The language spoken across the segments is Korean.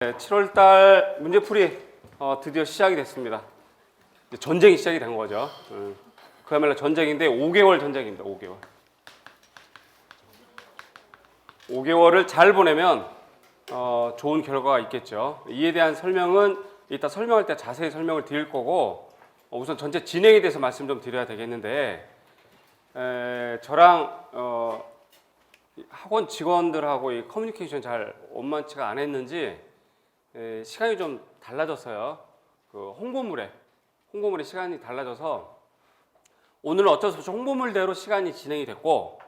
네, 7월달 문제풀이 드디어 시작이 됐습니다. 전쟁이 시작이 된 거죠. 그야말로 전쟁인데 5개월 전쟁입니다. 5개월. 5개월을 잘 보내면 좋은 결과가 있겠죠. 이에 대한 설명은 이따 설명할 때 자세히 설명을 드릴 거고, 우선 전체 진행에 대해서 말씀 좀 드려야 되겠는데, 저랑 학원 직원들하고 이 커뮤니케이션 잘 원만치가 않았는지 시간이 좀 달라졌어요. 그 홍보물에 시간이 달라져서 오늘은 어쩔 수 없이 홍보물대로 시간이 진행이 됐고,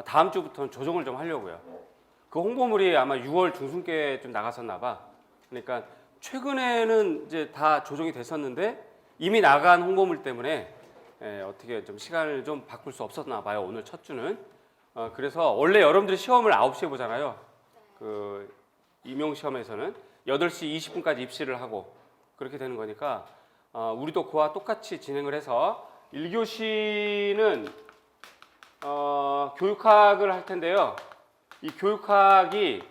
다음 주부터는 조정을 좀 하려고요. 그 홍보물이 아마 6월 중순께 좀 나갔었나 봐. 그러니까 최근에는 이제 다 조정이 됐었는데 이미 나간 홍보물 때문에 어떻게 좀 시간을 좀 바꿀 수 없었나 봐요. 오늘 첫 주는. 그래서 원래 여러분들이 시험을 9시에 보잖아요. 그 임용 시험에서는 8시 20분까지 입시를 하고 그렇게 되는 거니까 우리도 그와 똑같이 진행을 해서 1교시는 교육학을 할 텐데요. 이 교육학이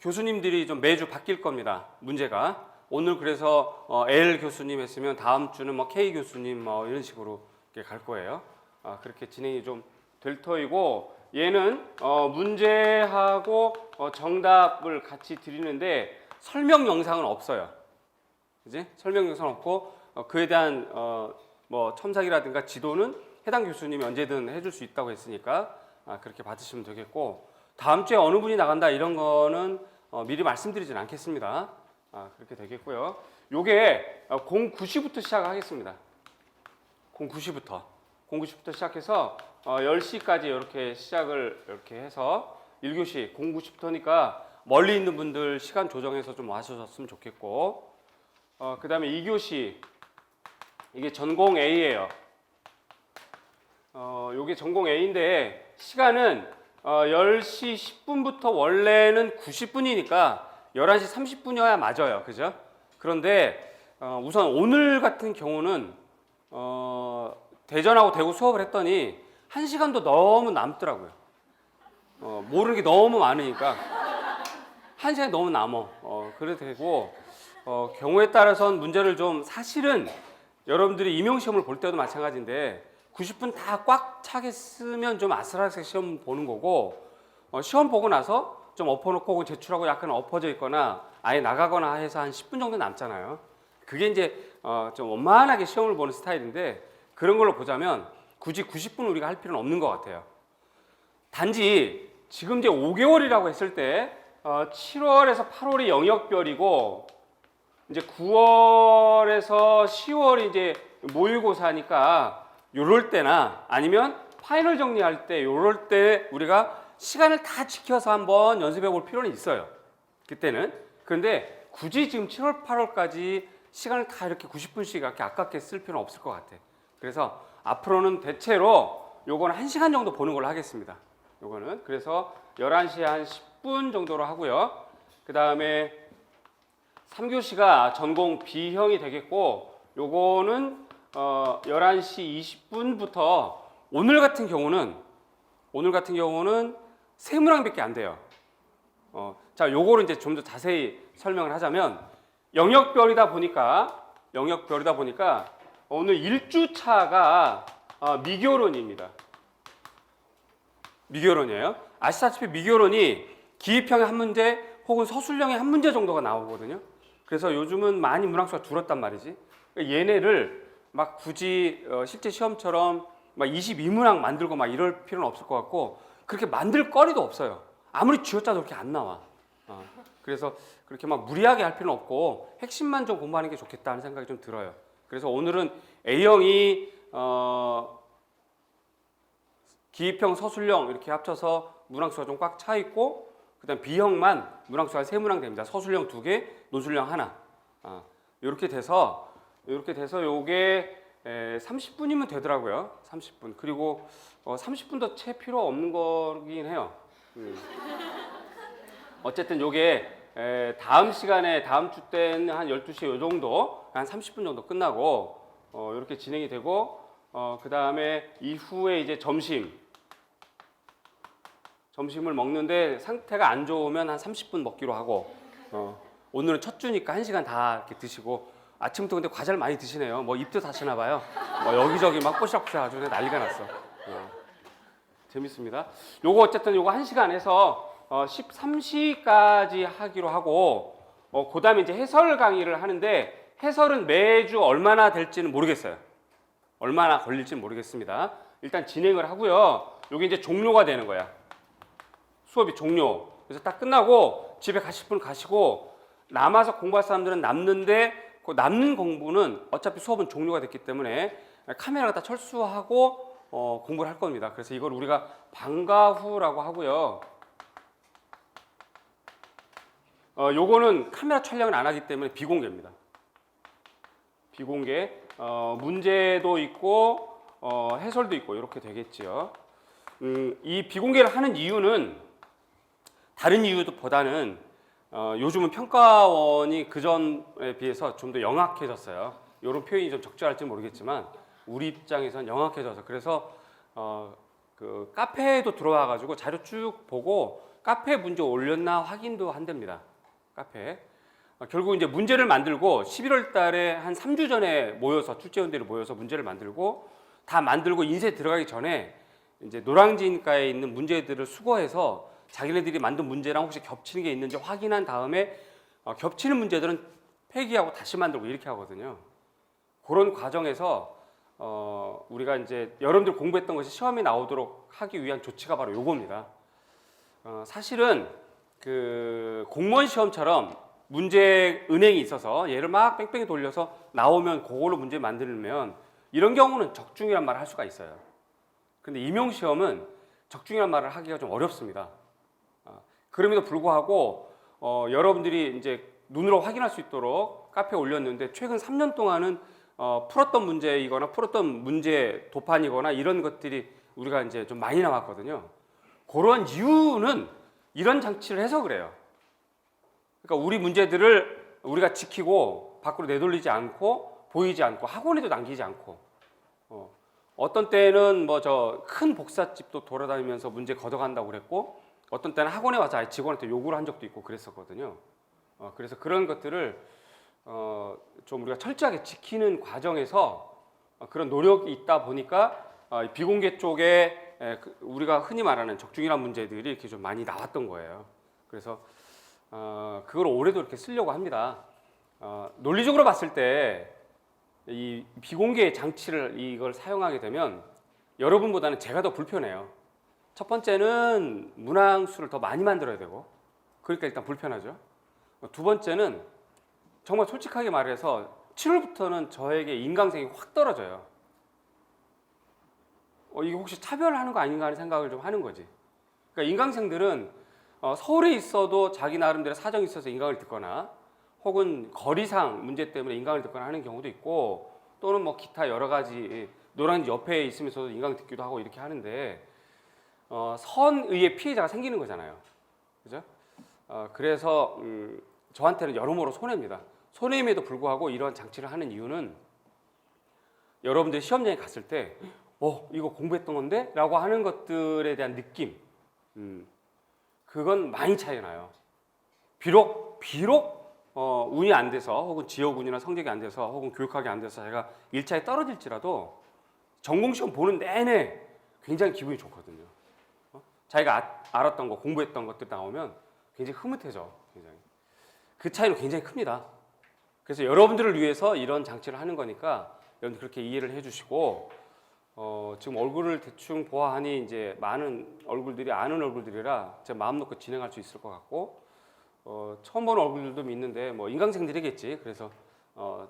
교수님들이 좀 매주 바뀔 겁니다. 문제가. 오늘 그래서 L 교수님 했으면 다음 주는 뭐 K 교수님 뭐 이런 식으로 갈 거예요. 그렇게 진행이 좀 될 터이고, 얘는 문제하고 정답을 같이 드리는데 설명 영상은 없어요. 그지? 설명 영상 없고 그에 대한 뭐 첨삭이라든가 지도는 해당 교수님이 언제든 해줄 수 있다고 했으니까 그렇게 받으시면 되겠고, 다음 주에 어느 분이 나간다 이런 거는 미리 말씀드리진 않겠습니다. 그렇게 되겠고요. 요게 09시부터 시작하겠습니다. 09시부터 시작해서 10시까지 이렇게 시작을 이렇게 해서 1교시 09시부터니까 멀리 있는 분들 시간 조정해서 좀 와주셨으면 좋겠고, 그 다음에 2교시 이게 전공 A예요. 요게 전공 A인데 시간은 10시 10분부터 원래는 90분이니까 11시 30분이어야 맞아요. 그죠? 그런데 우선 오늘 같은 경우는 대전하고 대구 수업을 했더니 1시간도 너무 남더라고요. 모르는 게 너무 많으니까 1시간이 너무 남어. 그래도 되고, 경우에 따라서는 문제를 좀, 사실은 여러분들이 임용시험을 볼 때도 마찬가지인데 90분 다 꽉 차겠으면 좀 아슬아슬하게 시험 보는 거고, 시험 보고 나서 좀 엎어놓고 혹은 제출하고 약간 엎어져 있거나 아예 나가거나 해서 한 10분 정도 남잖아요. 그게 이제 좀 원만하게 시험을 보는 스타일인데, 그런 걸로 보자면 굳이 90분 우리가 할 필요는 없는 것 같아요. 단지 지금 이제 5개월이라고 했을 때 7월에서 8월이 영역별이고, 이제 9월에서 10월이 이제 모의고사니까 요럴 때나 아니면 파이널 정리할 때 요럴 때 우리가 시간을 다 지켜서 한번 연습해 볼 필요는 있어요. 그때는. 그런데 굳이 지금 7월, 8월까지 시간을 다 이렇게 90분씩 이렇게 아깝게 쓸 필요는 없을 것 같아. 그래서 앞으로는 대체로 요거는 1시간 정도 보는 걸로 하겠습니다. 요거는. 그래서 11시에 한 10분 정도로 하고요. 그 다음에 3교시가 전공 B형이 되겠고, 요거는 11시 20분부터 오늘 같은 경우는 세문항밖에 안 돼요. 자, 요거를 이제 좀 더 자세히 설명을 하자면, 영역별이다 보니까 오늘 1주차가 미교론입니다. 미교론이에요. 아시다시피 미교론이 기입형의 한 문제 혹은 서술형의 한 문제 정도가 나오거든요. 그래서 요즘은 많이 문항수가 줄었단 말이지. 얘네를 막 굳이 실제 시험처럼 막 22문항 만들고 막 이럴 필요는 없을 것 같고, 그렇게 만들 거리도 없어요. 아무리 쥐어짜도 그렇게 안 나와. 그래서 그렇게 막 무리하게 할 필요는 없고 핵심만 좀 공부하는 게 좋겠다는 생각이 좀 들어요. 그래서 오늘은 A형이 기입형, 서술형 이렇게 합쳐서 문항수가 좀 꽉 차 있고, 그다음 B형만 문항수가 3문항 됩니다. 서술형 2개, 논술형 하나. 이렇게 돼서 요게 30분이면 되더라고요. 30분. 그리고 30분도 채 필요 없는 거긴 해요. 어쨌든 요게 다음 시간에, 다음 주 때는 한 12시에 요 정도, 한 30분 정도 끝나고 이렇게 진행이 되고, 그 다음에 이후에 이제 점심을 먹는데 상태가 안 좋으면 한 30분 먹기로 하고, 오늘은 첫 주니까 1시간 다 이렇게 드시고 아침부터 근데 과자를 많이 드시네요. 뭐 입도 다시나 봐요. 뭐 여기저기 막 뽀시락뽀시락 아주 그냥 난리가 났어. 재밌습니다. 요거 어쨌든 요거 1시간 해서 13시까지 하기로 하고 그 다음에 이제 해설 강의를 하는데 해설은 매주 얼마나 될지는 모르겠어요. 얼마나 걸릴지는 모르겠습니다. 일단 진행을 하고요. 요게 이제 종료가 되는 거야. 수업이 종료. 그래서 딱 끝나고 집에 가실 분 가시고 남아서 공부할 사람들은 남는데 그 남는 공부는 어차피 수업은 종료가 됐기 때문에 카메라가 다 철수하고 공부를 할 겁니다. 그래서 이걸 우리가 방과후라고 하고요. 요거는 카메라 촬영을 안 하기 때문에 비공개입니다. 비공개. 문제도 있고 해설도 있고 이렇게 되겠지요. 이 비공개를 하는 이유는 다른 이유보다는 요즘은 평가원이 그전에 비해서 좀 더 영악해졌어요. 이런 표현이 좀 적절할지 모르겠지만 우리 입장에선 영악해져서 그래서 그 카페에도 들어와 가지고 자료 쭉 보고 카페 문제 올렸나 확인도 한답니다. 카페. 결국 이제 문제를 만들고 11월 달에 한 3주 전에 모여서 출제원들이 모여서 문제를 만들고 다 만들고 인쇄 들어가기 전에 이제 노량진가에 있는 문제들을 수거해서 자기네들이 만든 문제랑 혹시 겹치는 게 있는지 확인한 다음에 겹치는 문제들은 폐기하고 다시 만들고 이렇게 하거든요. 그런 과정에서 우리가 이제 여러분들 공부했던 것이 시험에 나오도록 하기 위한 조치가 바로 요겁니다. 사실은 그 공무원 시험처럼 문제 은행이 있어서 얘를 막 뺑뺑이 돌려서 나오면 그걸로 문제 만들면 이런 경우는 적중이란 말을 할 수가 있어요. 근데 임용 시험은 적중이란 말을 하기가 좀 어렵습니다. 그럼에도 불구하고 여러분들이 이제 눈으로 확인할 수 있도록 카페에 올렸는데 최근 3년 동안은 풀었던 문제이거나 풀었던 문제 도판이거나 이런 것들이 우리가 이제 좀 많이 나왔거든요. 그런 이유는 이런 장치를 해서 그래요. 그러니까 우리 문제들을 우리가 지키고 밖으로 내돌리지 않고 보이지 않고 학원에도 남기지 않고 어떤 때는 뭐 저 큰 복사집도 돌아다니면서 문제 걷어간다고 그랬고 어떤 때는 학원에 와서 아예 직원한테 요구를 한 적도 있고 그랬었거든요. 그래서 그런 것들을 좀 우리가 철저하게 지키는 과정에서 그런 노력이 있다 보니까 비공개 쪽에 우리가 흔히 말하는 적중이라는 문제들이 이렇게 좀 많이 나왔던 거예요. 그래서 그걸 올해도 이렇게 쓰려고 합니다. 논리적으로 봤을 때 이 비공개 장치를 이걸 사용하게 되면 여러분보다는 제가 더 불편해요. 첫 번째는 문항수를 더 많이 만들어야 되고 그러니까 일단 불편하죠. 두 번째는 정말 솔직하게 말해서 7월부터는 저에게 인강성이 확 떨어져요. 이게 혹시 차별하는 거 아닌가 하는 생각을 좀 하는 거지. 그러니까 인강생들은 서울에 있어도 자기 나름대로 사정이 있어서 인강을 듣거나 혹은 거리상 문제 때문에 인강을 듣거나 하는 경우도 있고 또는 뭐 기타 여러 가지 노량진 옆에 있으면서도 인강 듣기도 하고 이렇게 하는데 선의의 피해자가 생기는 거잖아요. 그죠? 그래서 저한테는 여러모로 손해입니다. 손해임에도 불구하고 이런 장치를 하는 이유는 여러분들이 시험장에 갔을 때 이거 공부했던 건데? 라고 하는 것들에 대한 느낌 그건 많이 차이가 나요. 비록 운이 안 돼서 혹은 지역운이나 성적이 안 돼서 혹은 교육학이 안 돼서 제가 1차에 떨어질지라도 전공시험 보는 내내 굉장히 기분이 좋거든요. 자기가 알았던 거 공부했던 것들 나오면 굉장히 흐뭇해져. 굉장히. 그 차이는 굉장히 큽니다. 그래서 여러분들을 위해서 이런 장치를 하는 거니까 여러분 그렇게 이해를 해주시고 지금 얼굴을 대충 보아하니 이제 많은 얼굴들이 아는 얼굴들이라 제 마음 놓고 진행할 수 있을 것 같고 처음 보는 얼굴들도 있는데 뭐 인강생들이겠지. 그래서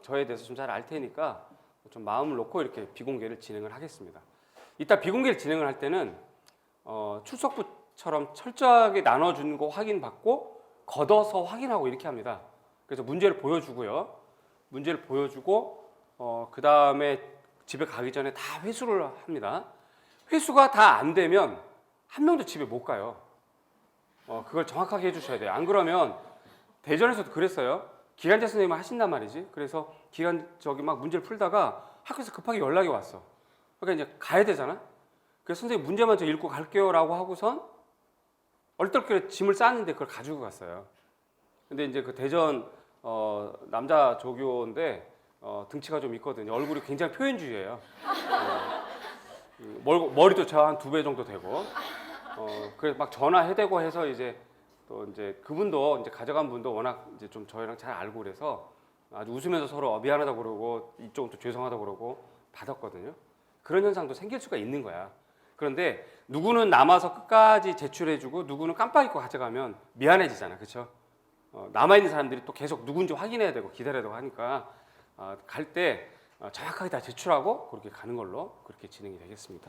저에 대해서 좀 잘 알 테니까 좀 마음을 놓고 이렇게 비공개를 진행을 하겠습니다. 이따 비공개를 진행을 할 때는 출석부처럼 철저하게 나눠주는 거 확인받고 걷어서 확인하고 이렇게 합니다. 그래서 문제를 보여주고요. 문제를 보여주고 그 다음에 집에 가기 전에 다 회수를 합니다. 회수가 다 안 되면 한 명도 집에 못 가요. 그걸 정확하게 해주셔야 돼요. 안 그러면 대전에서도 그랬어요. 기간제 선생님을 하신단 말이지. 그래서 저기 막 문제를 풀다가 학교에서 급하게 연락이 왔어. 그러니까 이제 가야 되잖아. 그래서 선생님 문제만 저 읽고 갈게요라고 하고선 얼떨결에 짐을 쌌는데 그걸 가지고 갔어요. 근데 이제 그 대전 남자 조교인데 등치가 좀 있거든요. 얼굴이 굉장히 표현주의예요. 머리도 저 한 2배 정도 되고. 그래서 막 전화해대고 해서 이제 또 이제 그분도 이제 가져간 분도 워낙 이제 좀 저희랑 잘 알고 그래서 아주 웃으면서 서로 미안하다고 그러고 이쪽은 또 죄송하다고 그러고 받았거든요. 그런 현상도 생길 수가 있는 거야. 그런데 누구는 남아서 끝까지 제출해주고 누구는 깜빡 잊고 가져가면 미안해지잖아, 그렇죠? 남아있는 사람들이 또 계속 누군지 확인해야 되고 기다려야 되고 하니까 갈 때 정확하게 다 제출하고 그렇게 가는 걸로 그렇게 진행이 되겠습니다.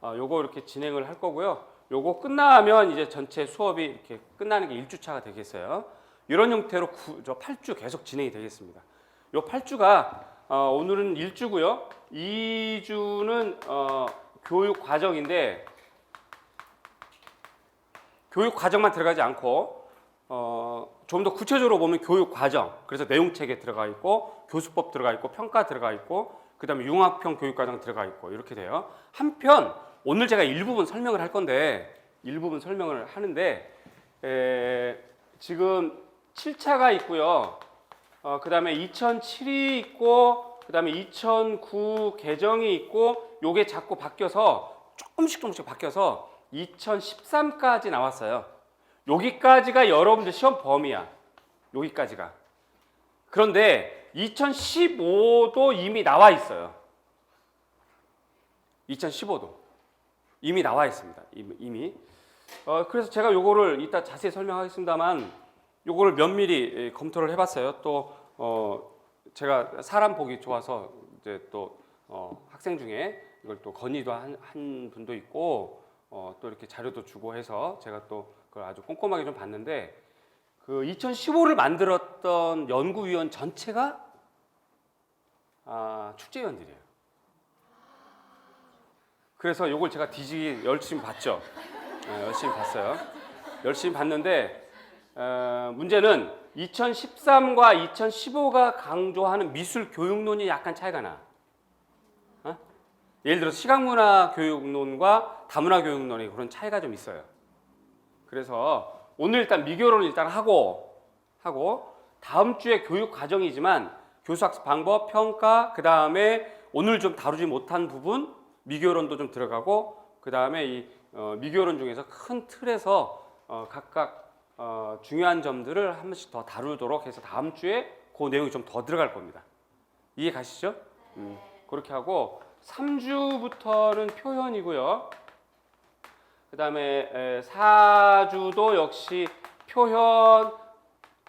요거 이렇게 진행을 할 거고요. 요거 끝나면 이제 전체 수업이 이렇게 끝나는 게 1주차가 되겠어요. 이런 형태로 8주 계속 진행이 되겠습니다. 요 8주가 오늘은 1주고요. 2주는 교육 과정인데 교육 과정만 들어가지 않고 좀 더 구체적으로 보면 교육 과정, 그래서 내용책에 들어가 있고 교수법 들어가 있고 평가 들어가 있고 그다음에 융합형 교육 과정 들어가 있고 이렇게 돼요. 한편 오늘 제가 일부분 설명을 할 건데 일부분 설명을 하는데 지금 7차가 있고요. 그다음에 2007이 있고 그다음에 2009 개정이 있고 요게 자꾸 바뀌어서 조금씩 바뀌어서 2013까지 나왔어요. 여기까지가 여러분들 시험 범위야. 여기까지가. 그런데 2015도 이미 나와 있어요. 2015도 이미 나와 있습니다. 이미. 그래서 제가 요거를 이따 자세히 설명하겠습니다만 요거를 면밀히 검토를 해봤어요. 또 제가 사람 보기 좋아서 이제 또 학생 중에 이걸 또 건의도 한 분도 있고 또 이렇게 자료도 주고 해서 제가 또 그걸 아주 꼼꼼하게 좀 봤는데 그 2015를 만들었던 연구위원 전체가 축제위원들이에요. 그래서 요걸 제가 뒤지기 열심히 봤죠. 열심히 봤어요. 열심히 봤는데 문제는 2013과 2015가 강조하는 미술 교육론이 약간 차이가 나. 예를 들어서 시각문화 교육론과 다문화 교육론이 그런 차이가 좀 있어요. 그래서 오늘 일단 미교론을 일단 하고 다음 주에 교육 과정이지만 교수학습 방법, 평가, 그 다음에 오늘 좀 다루지 못한 부분 미교론도 좀 들어가고 그 다음에 이 미교론 중에서 큰 틀에서 각각 중요한 점들을 한 번씩 더 다루도록 해서 다음 주에 그 내용이 좀 더 들어갈 겁니다. 이해 가시죠? 그렇게 하고 3주부터는 표현이고요. 그 다음에 4주도 역시 표현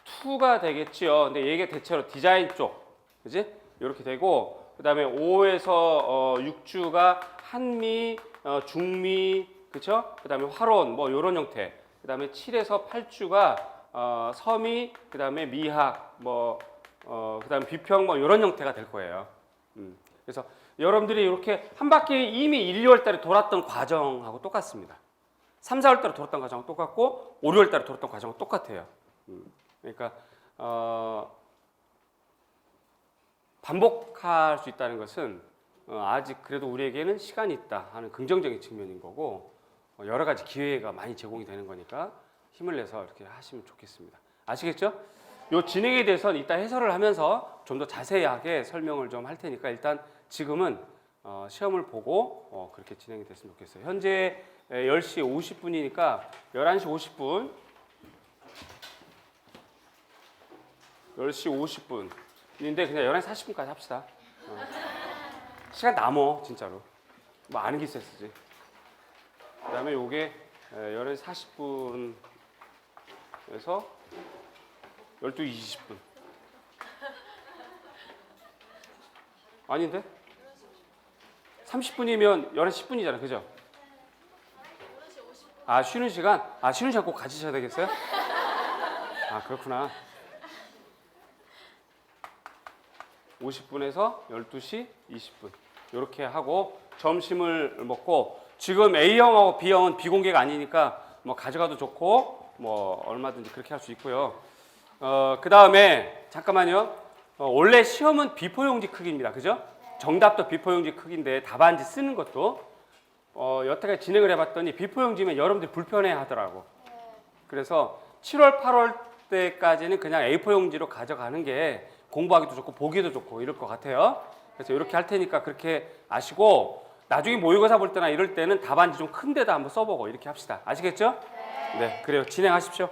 2가 되겠지요. 근데 이게 대체로 디자인 쪽, 그지? 이렇게 되고, 그 다음에 5에서 6주가 한미, 중미, 그쵸? 그 다음에 화론, 뭐 이런 형태. 그 다음에 7에서 8주가 서미, 그 다음에 미학, 그 다음에 비평, 뭐 이런 형태가 될 거예요. 그래서 여러분들이 이렇게 한 바퀴 이미 1, 2월 달에 돌았던 과정하고 똑같습니다. 3, 4월 달에 돌았던 과정은 똑같고 5, 6월 달에 돌았던 과정은 똑같아요. 그러니까 반복할 수 있다는 것은 아직 그래도 우리에게는 시간이 있다 하는 긍정적인 측면인 거고 여러 가지 기회가 많이 제공이 되는 거니까 힘을 내서 이렇게 하시면 좋겠습니다. 아시겠죠? 요 진행에 대해서는 이따 해설을 하면서 좀 더 자세하게 설명을 좀 할 테니까 일단 지금은 시험을 보고 그렇게 진행이 됐으면 좋겠어요. 현재 10시 50분이니까 11시 50분 10시 50분인데 그냥 11시 40분까지 합시다. 시간 남어 진짜로. 뭐 아는 게 있었지. 그 다음에 요게 11시 40분에서 12시 20분. 아닌데? 30분이면 11시 10분이잖아. 그죠? 쉬는 시간? 쉬는 시간 꼭 가지셔야 되겠어요? 그렇구나. 50분에서 12시 20분. 이렇게 하고 점심을 먹고 지금 A형하고 B형은 비공개가 아니니까 뭐 가져가도 좋고 뭐 얼마든지 그렇게 할 수 있고요. 그 다음에 잠깐만요. 원래 시험은 비포용지 크기입니다. 그죠? 정답도 비포용지 크기인데 답안지 쓰는 것도 여태까지 진행을 해봤더니 비포용지면 여러분들이 불편해 하더라고. 그래서 7월, 8월 때까지는 그냥 A4 용지로 가져가는 게 공부하기도 좋고 보기도 좋고 이럴 것 같아요. 그래서 이렇게 할 테니까 그렇게 아시고 나중에 모의고사 볼 때나 이럴 때는 답안지 좀 큰 데다 한번 써보고 이렇게 합시다. 아시겠죠? 네, 그래요. 진행하십시오.